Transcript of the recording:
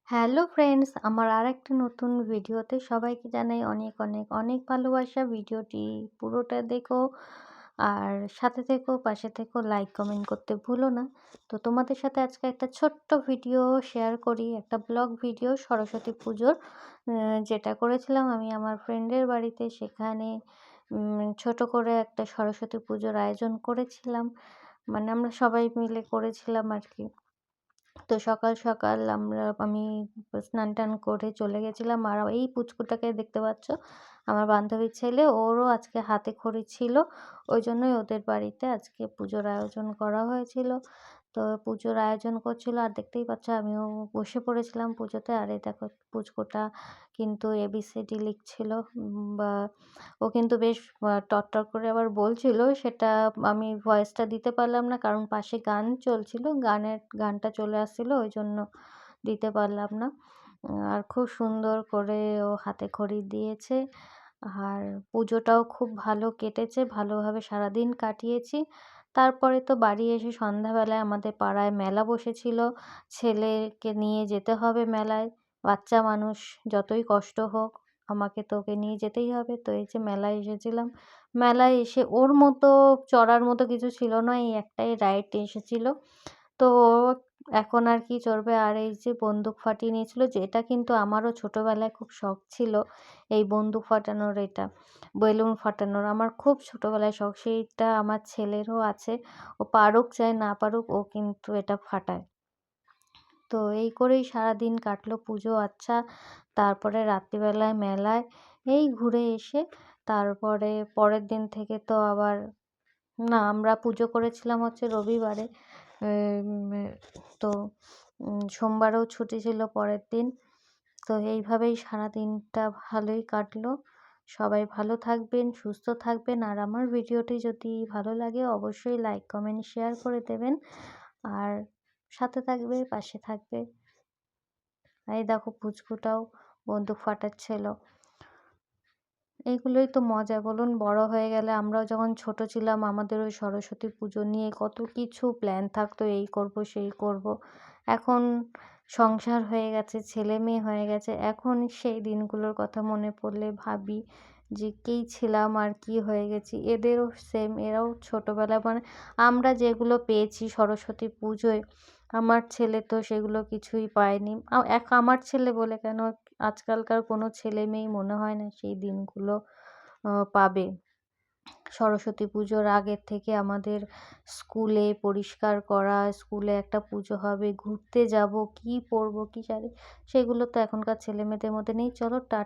Hello friends, আমার আরেকটা নতুন ভিডিওতে সবাইকে জানাই অনেক অনেক অনেক ভালোবাসা। ভিডিওটি পুরোটা দেখো আর সাথে থেকো, পাশে থেকো, লাইক কমেন্ট করতে ভুলো না। তো তোমাদের সাথে আজকে একটা ছোট্ট ভিডিও শেয়ার করি, একটা ব্লগ ভিডিও সরস্বতী পুজোর, যেটা করেছিলাম আমি আমার ফ্রেন্ডের বাড়িতে। সেখানে ছোট করে একটা সরস্বতী পুজোর আয়োজন করেছিলাম, মানে আমরা সবাই মিলে করেছিলাম আর কি। তো সকাল সকাল আমি স্নান-টান করে চলে গেছিলাম। আর এই পুচকুটাকে দেখতে পাচ্ছ, আমার বান্ধবীর ছেলে, ওরও আজকে হাতেখড়ি ছিল। ওইজন্যই ওদের বাড়িতে আজকে পুজোর আয়োজন করা হয়েছিল। তো পুজোর আয়োজন করছিল আর দেখতেই পাচ্ছ আমিও বসে পড়েছিলাম পুজোতে। আর এই দেখো পুচকুটা কিন্তু এবিসিডি লিখছিল, বা ও কিন্তু বেশ টরটর করে আবার বলছিল। সেটা আমি ভয়েসটা দিতে পারলাম না, কারণ পাশে গান চলছিল। গানটা চলে আসছিল, ওইজন্য দিতে পারলাম না। আর খুব সুন্দর করে ও হাতেখড়ি দিয়েছে। আর পুজোটাও খুব ভালো কেটেছে, ভালোভাবে সারাদিন কাটিয়েছি। তারপরে তো বাড়ি এসে সন্ধ্যাবেলায় আমাদের পাড়ায় মেলা বসেছিল। ছেলেকে নিয়ে যেতে হবে মেলায়। বাচ্চা মানুষ, যতই কষ্ট হোক আমাকে তো ওকে নিয়ে যেতেই হবে। তো এই যে মেলায় এসেছিলাম। মেলায় এসে ওর মতো চড়ার মতো কিছু ছিল না, এই একটাই রাইড এসেছিল। তো ও এখন আর কি চড়বে। আর এই যে বন্দুক ফাটিয়ে নিয়েছিল, যে এটা কিন্তু আমারও ছোটোবেলায় খুব শখ ছিল, এই বন্দুক ফাটানোর, এটা বেলুন ফাটানোর আমার খুব ছোটোবেলায় শখ। সেইটা আমার ছেলেরও আছে। ও পারুক চাই না পারুক, ও কিন্তু এটা ফাটায়। তো এই করেই সারাদিন কাটলো পুজো। আচ্ছা, তারপরে রাত্রিবেলায় মেলায় এই ঘুরে এসে তারপরে পরের দিন থেকে তো আবার, না, আমরা পুজো করেছিলাম হচ্ছে রবিবারে। উম তো সোমবারেও ছুটি ছিল পরের দিন। তো এইভাবেই সারাদিনটা ভালোই কাটলো। সবাই ভালো থাকবেন, সুস্থ থাকবেন। আর আমার ভিডিওটি যদি ভালো লাগে অবশ্যই লাইক, কমেন্ট, শেয়ার করে দেবেন। আর সাথে থাকবে, পাশে থাকবে। এই দেখো পুচকুটাও বন্দুক ফাটাচ্ছিল। এইগুলোই তো মজা বলুন। বড় হয়ে গেলে, আমরাও যখন ছোট ছিলাম আমাদের ওই সরস্বতী পুজো নিয়ে কত কিছু প্ল্যান থাকতো, এই করব সেই করব। এখন সংসার হয়ে গেছে, ছেলে মেয়ে হয়ে গেছে, এখন সেই দিনগুলোর কথা মনে পড়লে ভাবি যে কী ছিলাম আর কি হয়ে গেছি। এদেরও সেম, এরাও ছোটোবেলা, মানে আমরা যেগুলো পেয়েছি সরস্বতী পুজোয়, আমার ছেলে তো সেগুলো কিছুই পায়নি। আমার ছেলে বলে কেন, আজকালকার কোনো ছেলে মেয়েই মনে হয় না সেই দিনগুলো পাবে। সরস্বতী পুজোর আগের থেকে আমাদের স্কুলে পরিষ্কার করা, স্কুলে একটা পুজো হবে, ঘুরতে যাব, কী পরবো, কী শাড়ি, সেগুলো তো এখনকার ছেলেমেয়েদের মধ্যে নেই। চলো টাটা।